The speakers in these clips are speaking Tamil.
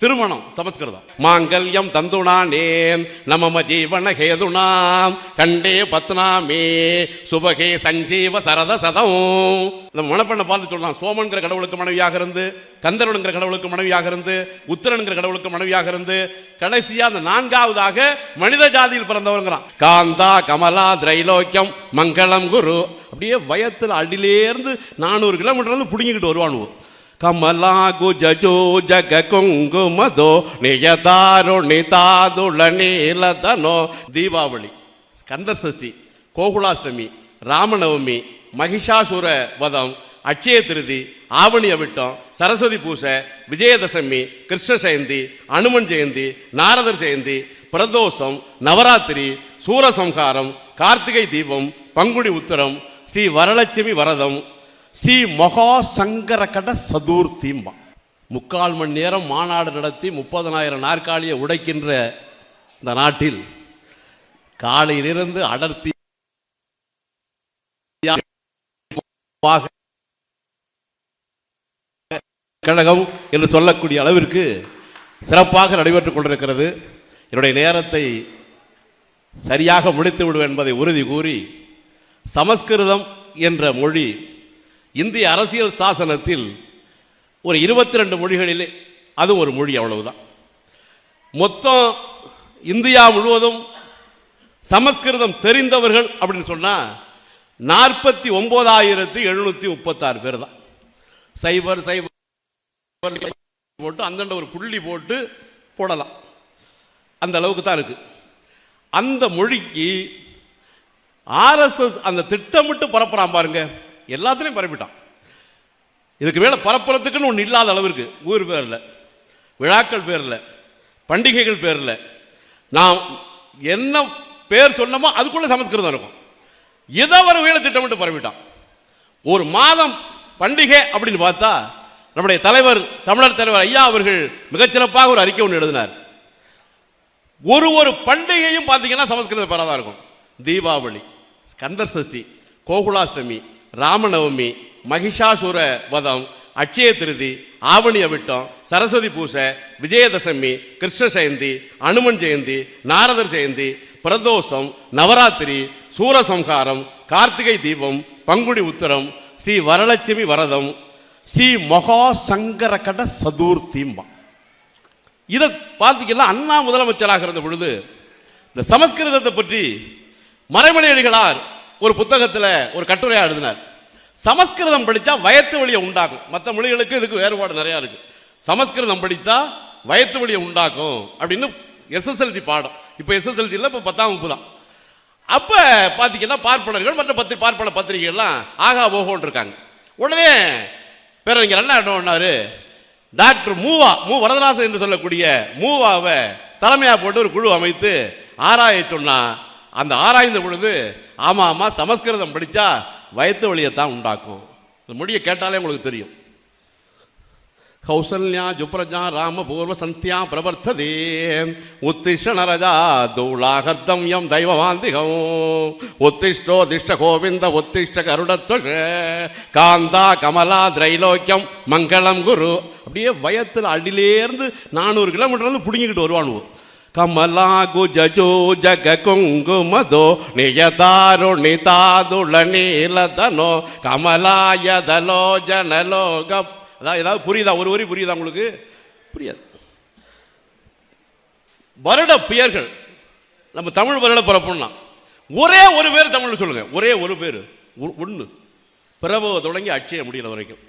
திருமணம் சமஸ்கிருதம். மாங்கல்யம் தந்துணானே நமம ஜீவன ஹேதுனாம் கண்டே பத்னாமே சுபகே சஞ்சீவ சரத சதம். நம்ம மணப்பெண்ணை பார்த்து சொல்லலாம். சோமன்கிற கடவுளுக்கு மனைவியாக இருந்து, கந்தருங்கிற கடவுளுக்கு மனைவியாக இருந்து, உத்திரன்கிற கடவுளுக்கு மனைவியாக இருந்து, கடைசியா அந்த நான்காவதாக மனித ஜாதியில் பிறந்தவங்கிறான். காந்தா கமலா திரைலோக்கியம் மங்களம் குரு. அப்படியே வயத்தில் அடியிலேருந்து 400 கிலோமீட்டர் புடுங்கிக்கிட்டு வருவானுவோ. கமலா குஜோ ஜக குங்குமதோ நியதாருணிதாதுள நீலதனோ. தீபாவளி, ஸ்கந்தர் சஷ்டி, கோகுலாஷ்டமி, ராமநவமி, மகிஷாசுர வதம், அட்சய திருதி, ஆவணி அவிட்டம், சரஸ்வதி பூசை, விஜயதசமி, கிருஷ்ண ஜெயந்தி, அனுமன் ஜெயந்தி, நாரதர் ஜெயந்தி, பிரதோஷம், நவராத்திரி, சூரசம்ஹாரம், கார்த்திகை தீபம், பங்குனி உத்திரம், ஸ்ரீ வரலட்சுமி வரதம், ஸ்ரீ மகா சங்கரகட சதுர்த்திம்பா. 3/4 மணி நேரம் மாநாடு நடத்தி 30,000 நாற்காலியை உடைக்கின்ற இந்த நாட்டில் காலையிலிருந்து அடர்த்தி கழகம் என்று சொல்லக்கூடிய அளவிற்கு சிறப்பாக நடைபெற்றுக் கொண்டிருக்கிறது. என்னுடைய நேரத்தை சரியாக முடித்து விடுவேன் என்பதை உறுதி கூறி, சமஸ்கிருதம் என்ற மொழி இந்திய அரசியல் சாசனத்தில் ஒரு 22 மொழிகளிலே அதுவும் ஒரு மொழி, அவ்வளவுதான். மொத்தம் இந்தியா முழுவதும் சமஸ்கிருதம் தெரிந்தவர்கள் அப்படின்னு சொன்னால் 49,736 பேர் தான். சைபர் போட்டு அந்தண்ட ஒரு புள்ளி போட்டு போடலாம், அந்த அளவுக்கு தான் இருக்கு. அந்த மொழிக்கு ஆர்எஸ்எஸ் அந்த திட்டமிட்டு பரப்புறான் பாருங்க, எல்லாத்துலையும் பரப்பிட்டான். இதுக்கு மேலே பரப்புறதுக்குன்னு ஒன்று இல்லாத அளவிற்கு ஊர் பேரில், விழாக்கள் பேரில், பண்டிகைகள் பேரில் நாம் என்ன பேர் சொன்னமோ அதுக்குள்ளே சமஸ்கிருதம் இருக்கும். இதை ஒரு வேலை திட்டமிட்டு பரப்பிட்டான். ஒரு மாதம் பண்டிகை அப்படின்னு பார்த்தா நம்முடைய தலைவர், தமிழர் தலைவர் ஐயா அவர்கள் மிகச்சிறப்பாக ஒரு அறிக்கை ஒன்று எழுதினார். ஒரு பண்டிகையும் பார்த்தீங்கன்னா சமஸ்கிருத பேராக தான் இருக்கும். தீபாவளி, ஸ்கந்தர் சஷ்டி, கோகுலாஷ்டமி, ராமநவமி, மகிஷாசுர வதம், அட்சய திருதி, ஆவணி அவிட்டம், சரஸ்வதி பூசை, விஜயதசமி, கிருஷ்ண ஜெயந்தி, அனுமன் ஜெயந்தி, நாரதர் ஜெயந்தி, பிரதோஷம், நவராத்திரி, சூரசம்ஹாரம், கார்த்திகை தீபம், பங்குனி உத்திரம், ஸ்ரீ வரலட்சுமி வரதம், ஸ்ரீ மகா சங்கரகட சதுர்த்திம்பா. இதை பார்த்தீங்கன்னா அண்ணா முதலமைச்சராக இருந்த பொழுது இந்த சமஸ்கிருதத்தை பற்றி மறைமலை அடிகளார் ஒரு புத்தகத்தில் ஒரு கட்டுரையா எழுதினார். சமஸ்கிருதம் படித்தா வயத்து வலியை உண்டாக்கும். மற்ற மொழிகளுக்கு இதுக்கு வேறுபாடு நிறையா இருக்கு. சமஸ்கிருதம் படித்தா வயத்து வலியை உண்டாக்கும் அப்படின்னு எஸ்எஸ்எல்சி பாடம். இப்போ எஸ்எஸ்எல்சி இல்லை, இப்போ 10ஆம் வகுப்பு தான். அப்போ பார்த்தீங்கன்னா பார்ப்பனர்கள் மற்ற பார்ப்பன பத்திரிகைகள்லாம் ஆகா ஓஹோன்னு இருக்காங்க. உடனே பேரறிஞர் என்ன பண்ணாரு, டாக்டர் மு வரதராசன் என்று சொல்லக்கூடிய மூவாவை தலைமையாக போட்டு ஒரு குழு அமைத்து ஆராய சொன்னா. அந்த ஆராய்ந்த பொழுது ஆமா சமஸ்கிருதம் படித்தா வயத்து வலியைத்தான் உண்டாக்கும். இந்த மொழியை கேட்டாலே உங்களுக்கு தெரியும். கௌசல்யா ஜுப்ரஜா ராம பூர்வ சந்தியா பிரவர்த்ததே உத்திஷ்ட நரஜா தூளாகர்த்தம்யம் தெய்வவாந்திகம் உத்திஷ்டோ திஷ்ட கோவிந்த உத்திஷ்ட கருடத்வஷ காந்தா கமலா திரைலோக்கியம் மங்களம் குரு. அப்படியே வயத்தில் அடியிலேருந்து 400 கிலோமீட்டர் பிடுங்கிக்கிட்டு வருவானுவோம். கமலா குஜோ ஜக குங்குமதோ நியதாருணிதாதுள நீலதனோ கமலாயதலோ ஜனலோக. அதான் ஏதாவது புரியுதா? ஒரு வரி புரியுதா உங்களுக்கு? புரியாது. வருட பெயர்கள் நம்ம தமிழ் வருட பிறப்புன்னா ஒரே ஒரு பேர் தமிழ் சொல்லுங்க. ஒரே ஒரு பேர், ஒன்று. பிரபவ தொடங்கி அட்சய முடிகிற வரைக்கும்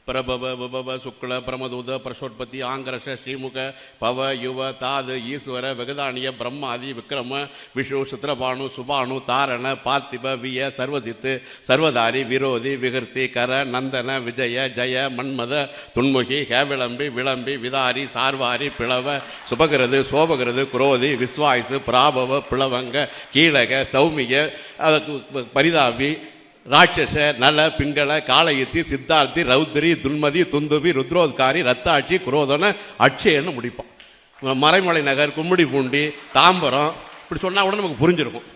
பிரபவ சுக்ல பிரமதூத பிரசோத்பத்தி ஆங்கரஷ ஸ்ரீமுக பவ யுவ தாது ஈஸ்வர வெகதானிய பிரம்மாதி விக்ரம விஷ்ணு சுத்ரபானு சுபானு தாரண பார்த்திப விய சர்வஜித்து சர்வதாரி விரோதி விகிருத்தி கர நந்தன விஜய ஜய மன்மத துன்முகி ஹேவிளம்பி விளம்பி விதாரி சார்வாரி பிளவ சுபகிரது சோபகிரது குரோதி விஸ்வாயுசு பிராபவ பிளவங்க கீழக சௌமிய பரிதாபி ராட்சச நல பிங்கள காலயுத்தி சித்தார்த்தி ரௌத்ரி துன்மதி துந்துபி ருத்ரோத்காரி ரத்தாட்சி குரோதன அட்சயன்னு முடிப்போம். மறைமலை நகர், கும்மிடி பூண்டி, தாம்பரம் இப்படி சொன்னால் கூட நமக்கு புரிஞ்சிருக்கும்.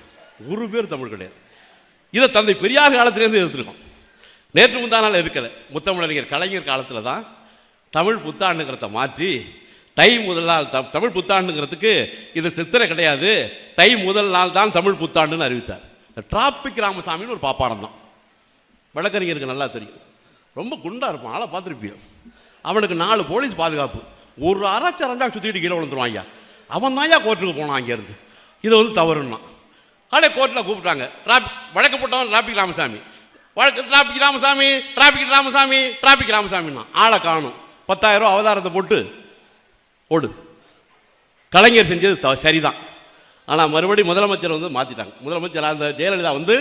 ஒரு பேர் தமிழ் கிடையாது. இதை தந்தை பெரியார் காலத்திலேருந்து எதிர்த்துருக்கோம். நேற்று முந்தானால் இருக்கலை. முத்தமிழறிஞர் கலைஞர் காலத்தில் தான் தமிழ் புத்தாண்டுங்கிறத மாற்றி தை முதல் நாள் தமிழ் புத்தாண்டுங்கிறதுக்கு இது சித்திரை கிடையாது, தை முதல் நாள் தான் தமிழ் புத்தாண்டுன்னு அறிவித்தார். டிராபிக் ராமசாமின்னு ஒரு பாப்பாரம் தான், வழக்கறிஞருக்கு நல்லா தெரியும், ரொம்ப குண்டா இருப்பான், ஆளை பார்த்துருப்பியும். அவனுக்கு 4 போலீஸ் பாதுகாப்பு, ஒரு அரைச்சரஞ்சா சுற்றிட்டு கீழே விழுந்துருவான். ஐயா அவன் தான் ஐயா கோர்ட்டுக்கு போனான் அங்கேருந்து, இதை வந்து தவறுன்னா அப்படியே கோர்ட்டில் கூப்பிட்டாங்க. வழக்கு போட்டவன் traffic Ramasamy, traffic Ramasamy traffic Ramasamy traffic ராமசாமின்னா ஆளை காணும். 10,000 ரூபா அவதாரத்தை போட்டு ஓடு. கலைஞர் செஞ்சது சரிதான், ஆனால் மறுபடியும் முதலமைச்சர் வந்து மாற்றிட்டாங்க. முதலமைச்சர் அந்த ஜெயலலிதா வந்து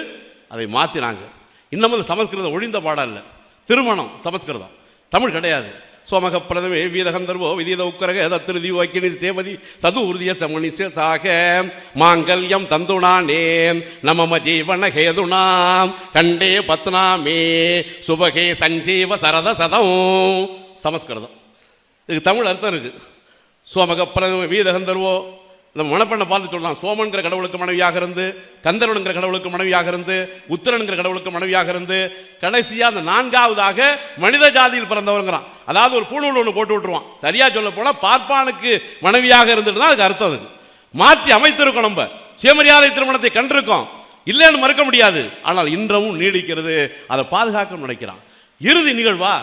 அதை மாற்றினாங்க. இன்னமும் சமஸ்கிருதம் ஒழிந்த பாடம் இல்லை, திருமணம் சமஸ்கிருதம், தமிழ் கிடையாது. சோமக பிரதமே வீதகந்தர்வோ விதீத உக்கரக தத்திருதி வாக்கினி தேவதி சது உறுதிய சமணி சாக மாங்கல்யம் தந்துணானே நமம ஜீவன ஹேதுணாம் கண்டே பத்னாமே சுபகே சஞ்சீவ சரத சதம். சமஸ்கிருதம், இதுக்கு தமிழ் அர்த்தம் இருக்கு. சோமக பிரதம வீதகந்தர்வோ, நம்ம மணப்பெண்ணை பார்த்து சொல்லலாம், சோமன்கிற கடவுளுக்கு மனைவியாக இருந்து, கந்தரனுங்கிற கடவுளுக்கு மனைவியாக இருந்து, உத்திரனுங்கிற கடவுளுக்கு மனைவியாக இருந்து, கடைசியாக அந்த 4ஆவதாக மனித ஜாதியில் பிறந்தவருங்கிறான். அதாவது ஒரு பூணூல் ஒன்று போட்டு விட்டுருவான். சரியா சொல்ல போனா பார்ப்பானுக்கு மனைவியாக இருந்துட்டு தான் அதுக்கு அர்த்தம். அதுக்கு மாற்றி அமைத்திருக்கோம். நம்ம சுயமரியாதை திருமணத்தை கண்டிருக்கோம், இல்லைன்னு மறுக்க முடியாது. ஆனால் இன்றமும் நீடிக்கிறது, அதை பாதுகாக்க நினைக்கிறான். இறுதி நிகழ்வா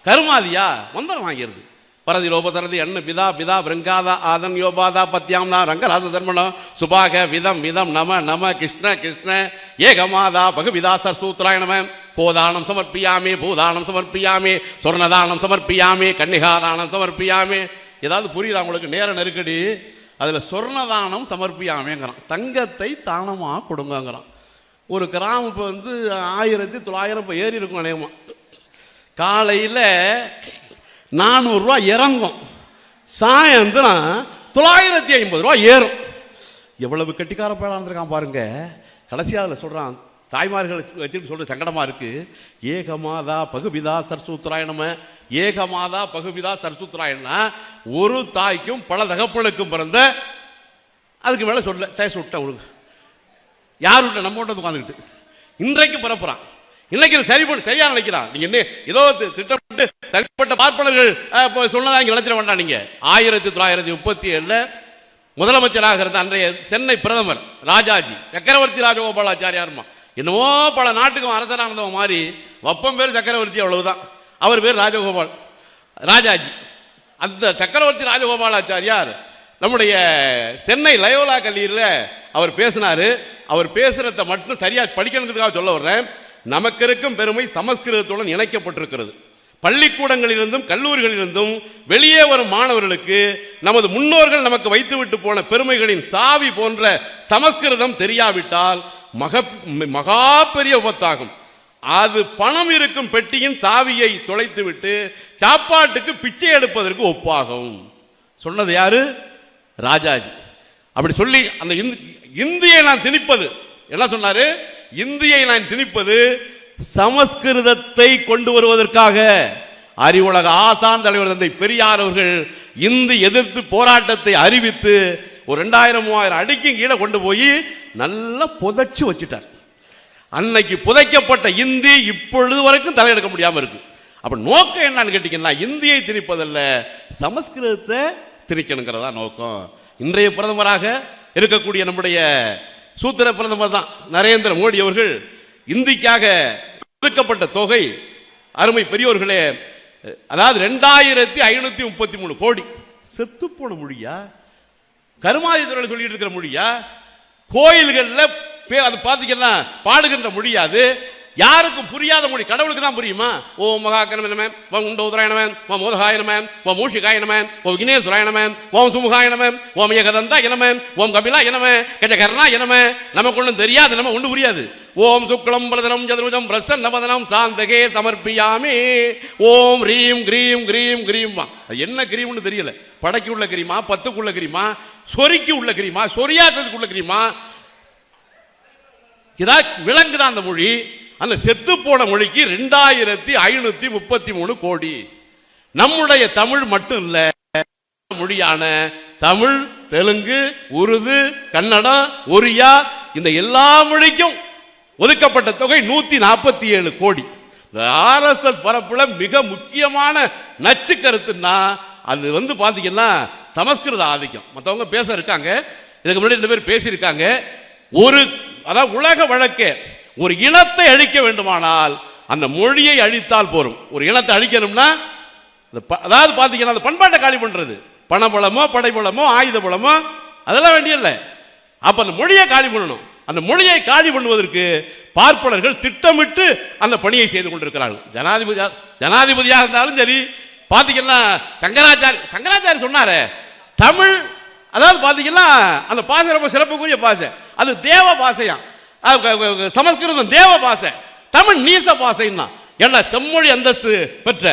கருமாதியா மந்திரம் வாங்கிறது. பரதி லோபதரதி அண்ணு பிதா பிதா பிரங்காதா ஆதன் யோபாதா பத்யாம்னா ரங்கராச தர்மணம் சுபாக விதம் விதம் நம நம கிருஷ்ண கிருஷ்ண ஏகமாதா பகுவிதா சூத்ராய நம கோதானம் சமர்ப்பியாமே பூதானம் சமர்ப்பியாமே சொர்ணதானம் சமர்ப்பியாமே கன்னிகாதானம் சமர்ப்பியாமே. ஏதாவது புரியுதா உங்களுக்கு? நேர நெருக்கடி. அதில் சொர்ணதானம் சமர்ப்பியாமேங்கிறான், தங்கத்தை தானமாக கொடுங்கிறான். ஒரு கிராம் இப்போ வந்து 1900 இப்போ ஏறி இருக்கும் அநேகமாக. காலையில் 400 ரூபா இறங்கும், சாயந்தரம் 950 ரூபா ஏறும். எவ்வளவு கெட்டிக்கார பேராக இருந்திருக்கான் பாருங்க. கடைசியாக அதில் சொல்கிறான், தாய்மார்கள் வச்சுட்டு சொல்கிற சங்கடமாக இருக்குது. ஏகமாதா பகுபிதா சரஸ்வத்ராயணம, ஏகமாதா பகுபிதா சரஸ்வத்ராயணா, ஒரு தாய்க்கும் பல தகப்பனுக்கும் பிறந்த, அதுக்கு மேலே சொல்ல டேஸ் விட்டேன் உங்களுக்கு. யார் விட்ட? நம்ம விட்டு உட்காந்துக்கிட்டு இன்றைக்கு பிறப்புறான். இன்னைக்கு சரியா நினைக்கிறான். நீங்க என்ன ஏதோ திட்டமிட்டு தனிப்பட்ட பார்ப்பனர்கள் சொன்னதா நீங்க நினைச்சிட வேண்டாம். நீங்க 1937 முதலமைச்சராக இருந்த அன்றைய சென்னை பிரதமர் ராஜாஜி, சக்கரவர்த்தி ராஜகோபாலாச்சாரியாருமா, என்னவோ பல நாட்டுக்கும் அரசரானவங்க மாதிரி, வப்பம் பேர் சக்கரவர்த்தி, அவ்வளவுதான். அவர் பேர் ராஜகோபால் ராஜாஜி. அந்த சக்கரவர்த்தி ராஜகோபாலாச்சாரியார் நம்முடைய சென்னை லயோலா கல்லூரியில் அவர் பேசினாரு. அவர் பேசுறத மட்டும் சரியா படிக்கணுங்கிறதுக்காக சொல்ல வர்றேன். நமக்கு இருக்கும் பெருமை சமஸ்கிருதத்துடன் இணைக்கப்பட்டிருக்கிறது. பள்ளிக்கூடங்களிலிருந்தும் கல்லூரிகளிலிருந்தும் வெளியே வரும் மாணவர்களுக்கு நமது முன்னோர்கள் நமக்கு வைத்துவிட்டு போன பெருமைகளின் சாவி போன்ற சமஸ்கிருதம் தெரியாவிட்டால் மகா பெரிய விபத்தாகும். அது பணம் இருக்கும் பெட்டியின் சாவியை தொலைத்துவிட்டு சாப்பாட்டுக்கு பிச்சை எடுப்பதற்கு ஒப்பாகும். சொன்னது யாரு? ராஜாஜி. அப்படி சொல்லி அந்த இந்தியை நான் திணிப்பது என்ன சொன்னாரு? இந்தியை நான் திணிப்பது சமஸ்கிருதத்தை கொண்டு வருவதற்காக. அறிவுலக ஆசான் தலைவர் தந்தை பெரியார் அவர்கள் இந்தி எதிர்த்து போராட்டத்தை அறிவித்து ஒரு 2000-3000 அடிக்கும் கீழே கொண்டு போய் நல்லா புதைச்சு வச்சுட்டார். அன்னைக்கு புதைக்கப்பட்ட இந்தி இப்பொழுது வரைக்கும் தலையெடுக்க முடியாம இருக்கு. அப்ப நோக்கம் என்னன்னு கேட்டீங்கன்னா, இந்தியை திணிப்பதல்ல, சமஸ்கிருதத்தை திணிக்கணுங்கிறதா நோக்கம். இன்றைய பிரதமராக இருக்கக்கூடிய நம்முடைய சூத்திர பிரதமர் தான் நரேந்திர மோடி அவர்கள் இந்திக்காக ஒதுக்கப்பட்ட தொகை, அருமை பெரியோர்களே, அதாவது 2533 கோடி. செத்து போன மொழியா? கருமாதி துறையில் சொல்லிட்டு இருக்கிற மொழியா? கோயில்களில் அது பார்த்தீங்கன்னா பாடுகின்ற மொழியாது. யாருக்கும் புரியாத மொழி, கடவுளுக்கு தான் புரியுமா? ஓம் மகாகணமன், ஓம் உண்டோதராயணமன், ஓம் மோதகாயணமன், ஓம் மூஷிகாயணமன், ஓம் விக்னேஸ்வராயணமன், ஓம் சுமுகாயணமன், ஓம் ஏகதந்தா இனமன், ஓம் கபிலா இனமன், கஜகர்ணா இனமன். நமக்கு ஒன்றும் தெரியாது, நம்ம ஒன்றும் புரியாது. ஓம் சுக்லம் பிரதனம் சதுர்புஜம் பிரசன்னவதனம் சாந்தகே சமர்ப்பியாமே. ஓம் ரீம் கிரீம் கிரீம் கிரீம். என்ன கிரீம்னு தெரியல. படைக்கு உள்ள கிரீமா, பத்துக்குள்ள கிரீமா, சொரிக்கு உள்ள கிரீமா, சொரியாசஸ்க்கு உள்ள கிரீமா? இதா விளங்குதான் அந்த மொழி. அந்த செத்து போன மொழிக்கு 2533 கோடி. நம்முடைய தமிழ் மட்டும் இல்ல, மொழியான தமிழ், தெலுங்கு, உருது, கன்னடம், ஒரியா, இந்த எல்லா மொழிக்கும் ஒதுக்கப்பட்ட தொகை 147 கோடி. இந்த RSS பரப்புல மிக முக்கியமான நச்சு கருத்துன்னா அது பார்த்தீங்கன்னா சமஸ்கிருத ஆதிக்கம். மற்றவங்க பேச இருக்காங்க, இதுக்கு முன்னாடி 2 பேர் பேசியிருக்காங்க. அதாவது உலக வழக்கே ஒரு இனத்தை அழிக்க வேண்டுமானால் அந்த மொழியை அழித்தால் போரும். ஒரு இனத்தை அழிக்கணும்னா அதாவது பார்த்தீங்கன்னா அந்த பண்பாட்டை காலி பண்ணுறது, பணபலமோ படைபலமோ ஆயுத பலமோ அதெல்லாம் வேண்டியதில்லை. அப்போ அந்த மொழியை காலி பண்ணணும். அந்த மொழியை காலி பண்ணுவதற்கு பார்ப்பனர்கள் திட்டமிட்டு அந்த பணியை செய்து கொண்டிருக்கிறார்கள். ஜனாதிபதியாக இருந்தாலும் சரி, பார்த்தீங்கன்னா சங்கராச்சாரி சொன்னாரே தமிழ், அதாவது பார்த்தீங்கன்னா அந்த பாசை ரொம்ப சிறப்புக்குரிய பாசை, அது தேவ பாசையாம். சமஸ்கிருதம் தேவ பாசை, தமிழ் நீச பாசைன்னா என்ன செம்மொழி அந்தஸ்து பெற்ற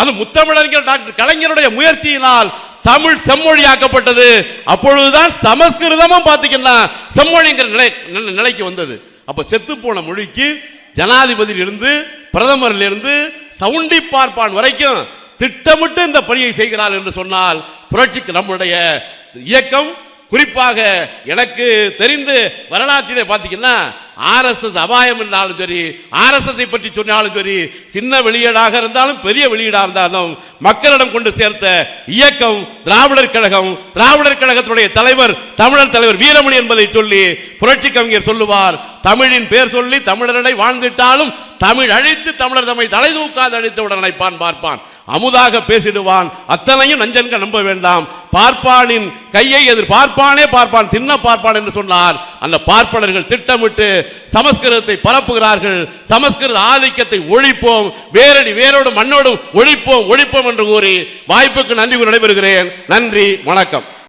அது முத்தமிழறிஞர் டாக்டர் கலைஞருடைய முயற்சியினால் தமிழ் செம்மொழியாக்கப்பட்டது. அப்பொழுதுதான் சமஸ்கிருதமும் பார்த்தீங்கன்னா செம்மொழிங்கிற நிலைக்கு வந்தது. அப்ப செத்து போன மொழிக்கு ஜனாதிபதியில் இருந்து பிரதமரில் இருந்து சவுண்டி பார்ப்பான் வரைக்கும் திட்டமிட்டு இந்த பணியை செய்கிறார் என்று சொன்னால் புரட்சிக்கு நம்முடைய இயக்கம் குறிப்பாக எனக்கு தெரிந்து வரலாற்றிலே பார்த்தீங்கன்னா ஆர்எஸ்எஸ் அபாயம் என்றாலும் சரி, ஆர்எஸ்எஸ் பற்றி சொன்னாலும் சரி, சின்ன வெளியீடாக இருந்தாலும் பெரிய வெளியீடாக இருந்தாலும் மக்களிடம் கொண்டு சேர்த்த இயக்கம் திராவிடர் கழகம். திராவிடர் கழகத்துடைய தலைவர் தமிழர் தலைவர் வீரமணி என்பதை சொல்லி புரட்சி கவிஞர் சொல்லுவார், தமிழின் பேர் சொல்லி தமிழரை வாழ்ந்திட்டாலும் தமிழ் அழித்து தமிழர் தம்மை தலை தூக்காது அழித்தவுடன் நினைப்பான் பார்ப்பான், அமுதாக பேசிடுவான், அத்தனையும் நஞ்சன்க நம்ப வேண்டாம், பார்ப்பானின் கையை எதிர் பார்ப்பானே பார்ப்பான் தின்ன பார்ப்பான் என்று சொன்னார். அந்த பார்ப்பனர்கள் திட்டமிட்டு சமஸ்கிருதத்தை பரப்புகிறார்கள். சமஸ்கிருத ஆதிக்கத்தை ஒழிப்போம், வேரோடு மண்ணோடு ஒழிப்போம் என்று கூறி வாய்ப்புக்கு நன்றி நடைபெறுகிறேன். நன்றி, வணக்கம்.